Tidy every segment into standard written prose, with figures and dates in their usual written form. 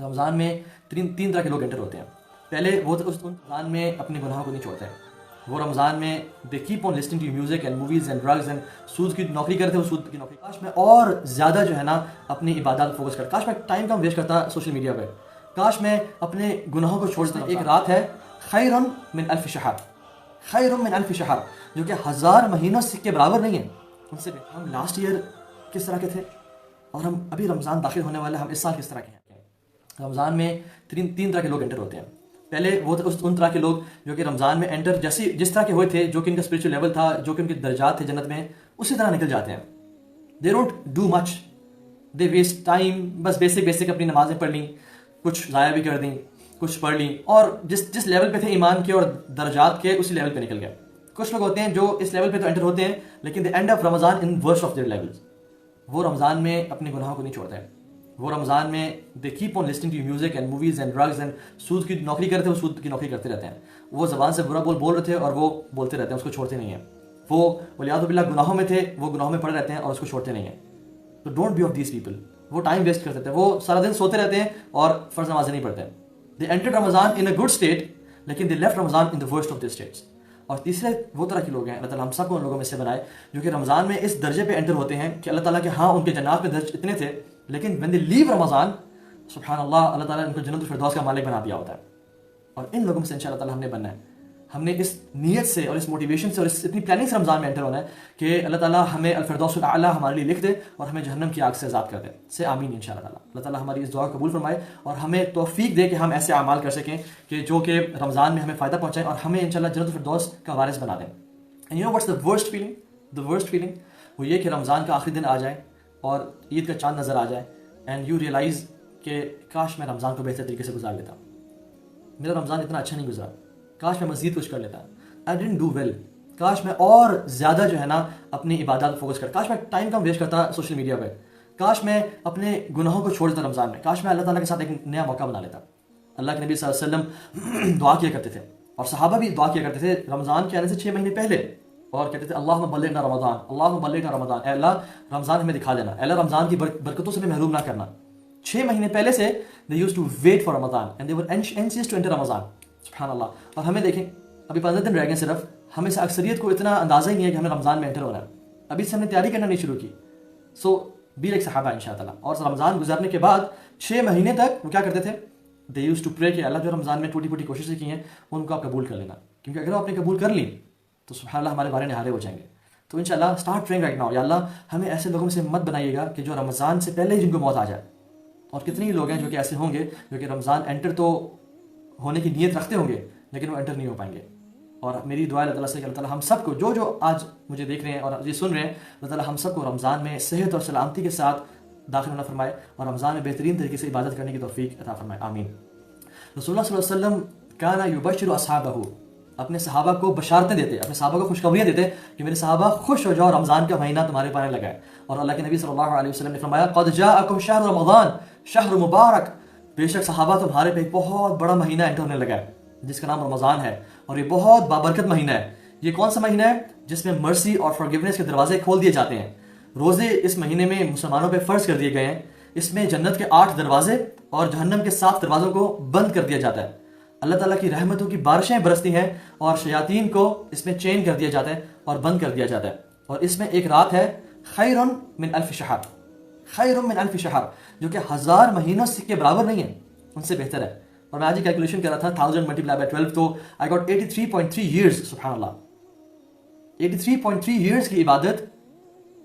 रमज़ान में तीन तरह के लोग एंटर होते हैं। पहले वो तो उस रमज़ान में अपने गुनाहों को नहीं छोड़ते हैं। वो रमज़ान में they keep on listening to music and movies and drugs and सूद की नौकरी करते हैं। वो सूद की नौकरी, काश मैं और ज़्यादा जो है ना अपनी इबादत फोकस करता, काश मैं टाइम कम वेस्ट करता सोशल मीडिया पे, काश मैं अपने गुनाहों को छोड़ता। एक रात है खैरुन मिन अल्फ शहर, खैरुन मिन अल्फ शहर, जो कि 1000 महीनों के बराबर नहीं है। उनसे हम लास्ट ईयर किस तरह के थे और हम अभी रमज़ान दाखिल होने वाला है, हम इस साल किस तरह के हैं। रमज़ान में तीन तरह के लोग एंटर होते हैं। पहले वो तो उन तरह के लोग जो कि रमज़ान में एंटर जिस तरह के हुए थे, जो कि इनका स्पिरिचुअल लेवल था, जो कि उनके दर्जात थे जन्नत में, उसी तरह निकल जाते हैं। They don't do much, they waste time, बस बेसिक अपनी नमाजें पढ़ ली, कुछ ज़ाया भी कर दी, कुछ पढ़ ली, और जिस लेवल पे थे ईमान के और दर्जात के, उसी लेवल पे निकल गए। कुछ लोग होते हैं जो इस लेवल पे तो एंटर होते हैं, लेकिन the end of Ramzan in worst of their levels. वो रमज़ान में अपने गुनाहों को नहीं छोड़ते हैं। वो रमज़ान में they keep on listening to music and movies and drugs and सूद की नौकरी करते हैं। वो सूद की नौकरी करते रहते हैं। वो ज़बान से बुरा बोल रहे थे और वो बोलते रहते हैं, उसको छोड़ते नहीं हैं। वो वलियादु बिल्लाह गुनाहों में थे, वो गुनाहों में पड़े रहते हैं और उसको छोड़ते नहीं हैं। तो don't be of these people. वो टाइम वेस्ट करते थे, वो सारा दिन सोते रहते हैं और फ़र्ज़ नमाज़ें नहीं पढ़ते। They entered Ramzan in a good state, लेकिन they left Ramzan in the worst of the states. और तीसरे वो तरह के लोग हैं, अल्लाह ताला हम सबको उन लोगों में से बनाए, जो कि रमज़ान में इस दर्जे पे एंटर होते हैं कि अल्लाह ताला के हाँ उनके जन्नत में दर्ज इतने थे, लेकिन व्हेन दे लीव रमज़ान, सुभान अल्लाह, अल्लाह ताला उनको जन्नतुल फिरदौस का मालिक बना दिया होता है। और इन लोगों में से इंशाअल्लाह ताला हमने बनना है। हमने इस नीयत से और इस मोटिवेशन से और इस इतनी प्लानिंग से रमज़ान में एंटर होना है कि अल्लाह ताला हमें अल फिरदौसुल आला हमारे लिए लिख दे और हमें जहन्नम की आग से आज़ाद कर दे। से आमीन इंशाअल्लाह ताला। अल्लाह ताला हमारी इस दुआ को कबूल फरमाए और हमें तौफीक दे कि हम ऐसे अमाल कर सकें कि जो कि रमज़ान में हमें फ़ायदा पहुँचाएं और हमें इंशाअल्लाह जन्नतुल फिरदौस का वारिस बना दें। And you know what's the worst feeling? The worst feeling वो ये कि रमज़ान का आखिरी दिन आ जाए और ईद का चांद नज़र आ जाए एंड यू रियलाइज़ कि काश मैं रमज़ान को बेहतर तरीके से गुजार लेता, मेरा रमज़ान इतना अच्छा नहीं गुजरा, काश मैं मज़ीद कुछ कर लेता, आई डिडंट डू वेल, काश मैं और ज़्यादा जो है ना अपनी इबादत फोकस करता, काश मैं टाइम कम वेस्ट करता सोशल मीडिया पे, काश मैं अपने गुनाहों को छोड़ देता रमज़ान में, काश मैं अल्लाह ताला के साथ एक नया मौका बना लेता। अल्लाह के नबी सल्लल्लाहु अलैहि वसल्लम दुआ किया करते थे और सहाबा भी दुआ किया करते थे रमज़ान के आने से 6 महीने पहले, और कहते थे अल्लाहुम्मा बल्लिगना रमज़ान, अल्लाहुम्मा बल्लिगना रमज़ान, ऐ अल्लाह रमज़ान हमें दिखा देना, अल्लाह रमज़ान की बरकतों से हमें महरूम ना करना। 6 महीने पहले से they used to wait for Ramzan and they were anxious to enter Ramzan. सुभान अल्लाह। और हमें देखें अभी 15 दिन रह गए सिर्फ, हमें से अक्सरियत को इतना अंदाज़ा ही नहीं है कि हमें रमज़ान में एंटर होना है, अभी से हमने तैयारी करना नहीं शुरू की। सो बी लाइक सहाबा इंशाअल्लाह। और रमज़ान गुजरने के बाद 6 महीने तक वो क्या करते थे? दे यूज्ड टू प्रे कि अल्लाह जो रमज़ान में टूटी-फूटी कोशिशें की हैं उनको आप कबूल कर लेना, क्योंकि अगर आपने कबूल कर ली तो सुभान अल्लाह हमारे बारे निहारे हो जाएंगे। तो इंशाअल्लाह स्टार्ट प्रेइंग राइट नाउ, या अल्लाह हमें ऐसे लोगों से मत बनाइएगा कि जो रमज़ान से पहले ही जिनको मौत आ जाए। और कितने ही लोग हैं जो कि ऐसे होंगे जो कि रमज़ान एंटर तो होने की नीयत रखते होंगे लेकिन वो एंटर नहीं हो पाएंगे। और मेरी दुआ अल्लाह ताला से कि अल्लाह ताला हम सबको, जो आज मुझे देख रहे हैं और ये सुन रहे हैं, अल्लाह ताला हम सबको रमज़ान में सेहत और सलामती के साथ दाखिल होना फरमाए और रमज़ान में बेहतरीन तरीके से इबादत करने की तौफीक अता फरमाए, आमीन। रसूलुल्लाह सल्लल्लाहु अलैहि वसल्लम काना युबश्शिरु अस्हाबहु, अपने सहाबा को बशारतें देते, अपने सहाबा को खुशखबरियाँ देते कि मेरे सहाबा खुश हो जाओ, रमज़ान का महीना तुम्हारे पाने लगा है। और अल्लाह के नबी सल्लल्लाहु अलैहि वसल्लम ने फरमाया क़द जाअकुम शहर रमज़ान शहर मुबारक, बेशक सहाबा तुम्हारे पे एक बहुत बड़ा महीना एंटर होने लगा है जिसका नाम रमज़ान है और ये बहुत बाबरकत महीना है। ये कौन सा महीना है? जिसमें मर्सी और फॉरगिवनेस के दरवाजे खोल दिए जाते हैं। रोज़े इस महीने में मुसलमानों पे फ़र्ज कर दिए गए हैं। इसमें जन्नत के 8 दरवाजे और जहन्नम के 7 दरवाज़ों को बंद कर दिया जाता है। अल्लाह ताला की रहमतों की बारिशें बरसती हैं और शयातीन को इसमें चेन कर दिया जाता है और बंद कर दिया जाता है। और इसमें एक रात है खैरुन मिन अल्फ शहर, खैरुन मिन अल्फ शहर, जो कि 1000 महीनों के बराबर नहीं है, उनसे बेहतर है। और मैं आज ही कैलकुलेशन कर रहा था 1000 मल्टीप्लाई बाय 12, तो आई गॉट 83.3 ईयर्स। सुभान अल्लाह, 83.3 ईयर्स की इबादत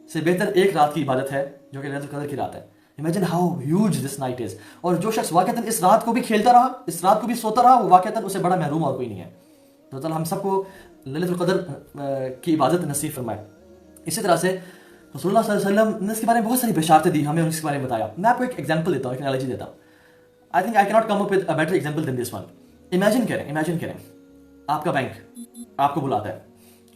से बेहतर एक रात की इबादत है जो कि लैलतुल कदर की रात है। Imagine how huge this night is. और जो शख्स वाकईतन इस रात को भी खेलता रहा, इस रात को भी सोता रहा, वो वाकईतन उससे बड़ा महरूम और कोई नहीं है। तो ताला हम सबको लैलतुल कदर की इबादत नसीब फरमाए। इसी तरह से रसूलुल्लाह सल्लल्लाहु अलैहि वसल्लम ने इसके बारे में बहुत सारी बशारतें दी, हमें इसके बारे में बताया। मैं आपको एक एग्जाम्पल देता हूँ, एक एनालॉजी देता हूँ। I think I cannot come up with a better example than this one. Imagine करें आपका बैंक आपको बुलाता है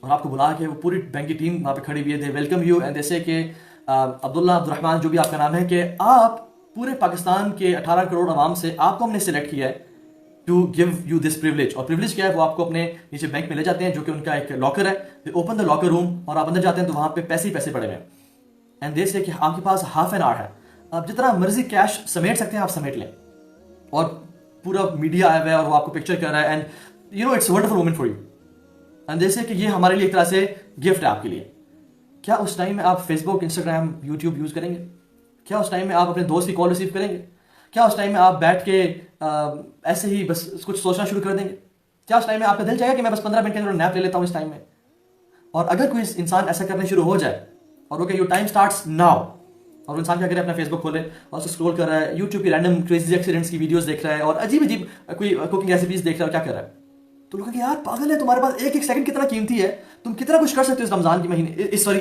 और आपको बुला के वो पूरी बैंक की टीम वहाँ पे खड़ी हुई है, दे वेलकम यू एंड जैसे कि अब्दुल्ला अब्दुर्रहमान जो भी आपका नाम है, कि आप पूरे पाकिस्तान के 18 करोड़ आवाम से आपको हमने सेलेक्ट किया है to give you this privilege. और प्रिविलेज क्या है? वो आपको अपने नीचे बैंक में ले जाते हैं जो कि उनका एक लॉकर है। दे ओपन द लॉकर रूम और आप अंदर जाते हैं तो वहाँ पे पैसे ही पैसे पड़े हुए हैं एंड दे से कि आपके पास हाफ एन आवर है, आप जितना मर्जी कैश समेट सकते हैं आप समेट लें। और पूरा मीडिया आया हुआ है और वो आपको पिक्चर कर रहा है, and you know it's wonderful moment for you, and जैसे कि ये हमारे लिए एक तरह से गिफ्ट है आपके लिए। क्या उस टाइम में आप फेसबुक, इंस्टाग्राम, यूट्यूब यूज़ करेंगे? क्या उस टाइम में आप अपने दोस्त की कॉल रिसीव करेंगे? क्या उस टाइम में आप बैठ के ऐसे ही बस कुछ सोचना शुरू कर देंगे? क्या उस टाइम में आपका दिल चाहेगा कि मैं बस 15 मिनट के अंदर नैप ले लेता हूँ इस टाइम में? और अगर कोई इंसान ऐसा करने शुरू हो जाए और okay, your time starts now, और वो इंसान क्या करे, अपना फेसबुक खोले और उसे स्क्रॉल कर रहा है, यूट्यूब की रैंडम क्रेजी एक्सीडेंट्स की वीडियोस देख रहा है और अजीब अजीब कोई कुकिंग रेसिपीज देख रहा है, क्या कर रहा है, तो लोग कहेंगे यार पागल है, तुम्हारे पास एक एक सेकंड कितना कीमती है, तुम कितना कुछ कर सकते हो इस रमजान के महीने,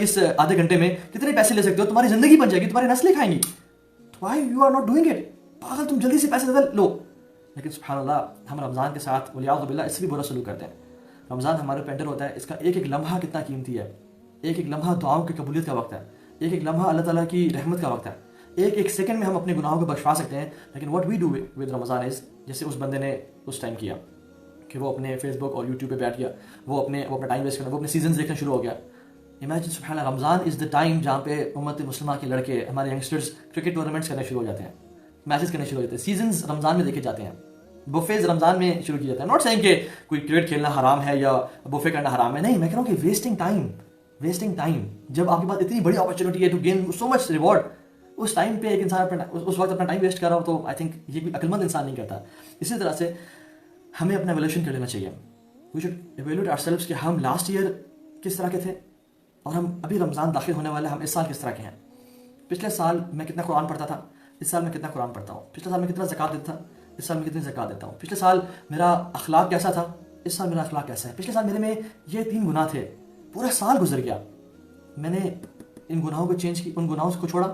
इस आधे घंटे में कितने पैसे ले सकते हो, तुम्हारी जिंदगी बन जाएगी, तुम्हारी नस्लें खाएंगी, why you are not doing it? पागल, तुम जल्दी से पैसे लो। लेकिन सुभान अल्लाह, हम रमज़ान के साथ वलियाउज़ बिल्लाह इससे भी बुरा सलूक करते हैं। रमज़ान हमारे ऊपर एंटर होता है, इसका एक एक लम्हा कितना कीमती है, एक एक लम्हा दुआओं की कबूलियत का वक्त है, एक एक लम्हा अल्लाह ताला की रहमत का वक्त है, एक एक सेकंड में हम अपने गुनाहों को बख्शवा सकते हैं। लेकिन what we do with Ramzan is, जैसे उस बंदे ने उस टाइम किया कि वो अपने फेसबुक और यूट्यूब पे बैठ गया, वो अपना टाइम वेस्ट करना, वो अपने सीजन देखना शुरू हो गया। इमेजिन सुभान अल्लाह, रमज़ान इज़ द टाइम जहाँ पे उम्मत मुस्लिमा के लड़के, हमारे यंगस्टर्स क्रिकेट टूर्नामेंट्स करने शुरू हो जाते हैं, मैचेस करने शुरू हो जाते हैं, सीजन्स रमज़ान में देखे जाते हैं, बुफेज रमज़ान में शुरू किया जाता है। नॉट सेइंग कि कोई क्रिकेट खेलना हराम है या बुफे करना हराम है, नहीं, मैं कह रहा हूँ कि वेस्टिंग टाइम, जब आपके पास इतनी बड़ी अपॉर्चुनिटी है to gain so much reward, उस टाइम पे एक इंसान उस वक्त अपना टाइम वेस्ट कर रहा हो, तो आई थिंक ये कोई अक्लमंद इंसान नहीं करता। इसी तरह से हमें अपना एवोल्यूशन कर लेना चाहिए। वी शुड एवेल्यूट आवरसेल्व्स कि हम लास्ट ईयर किस तरह के थे और हम अभी रमज़ान दाखिल होने वाले, हम इस साल किस तरह के हैं। पिछले साल मैं कितना कुरान पढ़ता था, इस साल मैं कितना कुरान पढ़ता हूँ। पिछले साल मैं कितना ज़कात देता था, इस साल मैं कितनी ज़कात देता हूँ। पिछले साल मेरा अखलाक कैसा था, इस साल मेरा अखलाक कैसा है। पिछले साल मेरे में ये 3 गुनाह थे, पूरा साल गुजर गया, मैंने इन गुनाहों को चेंज की, उन गुनाहों को छोड़ा,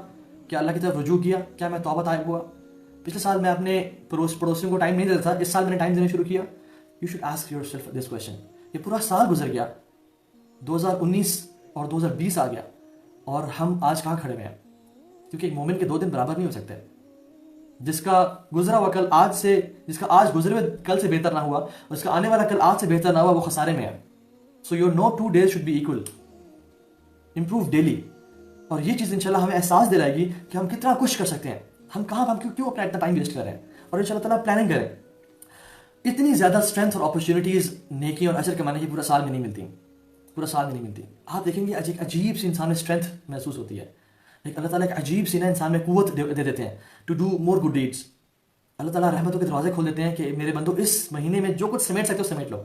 क्या अल्लाह की तरफ रुजू किया, क्या मैं तौबा ताइब हुआ। पिछले साल मैं अपने पड़ोसियों को टाइम नहीं देता था, इस साल मैंने टाइम देना शुरू किया। You should ask yourself this question. ये पूरा साल गुजर गया, 2019 और 2020 आ गया और हम आज कहाँ खड़े हुए हैं? क्योंकि एक मोमिन के 2 दिन बराबर नहीं हो सकते। जिसका गुजरा हुआ कल आज से, जिसका आज गुजरे हुए कल से बेहतर ना हुआ और जिसका आने वाला कल आज से बेहतर ना हुआ, वो खसारे में है। So your no 2 days should be equal, improve daily. और ये चीज़ इंशाल्लाह हमें एहसास दिलाएगी कि हम कितना कुछ कर सकते हैं, हम क्यों अपना इतना टाइम वेस्ट कर रहे हैं, और इंशाल्लाह ताला प्लानिंग करें। इतनी ज़्यादा स्ट्रेंथ और अपॉर्चुनिटीज़ नेकी और अजर कमाने की पूरा साल में नहीं मिलती, पूरा साल में नहीं मिलती। आप देखेंगे एक अजीब सी इंसान में स्ट्रेंथ महसूस होती है, एक अल्लाह ताला एक अजीब सी ना इंसान में कुव्वत दे देते हैं to do more good deeds. Allah ताला रहमतों के दरवाजे खोल देते हैं कि मेरे बंदो, इस महीने में जो कुछ समेट सकते हो समेट लो,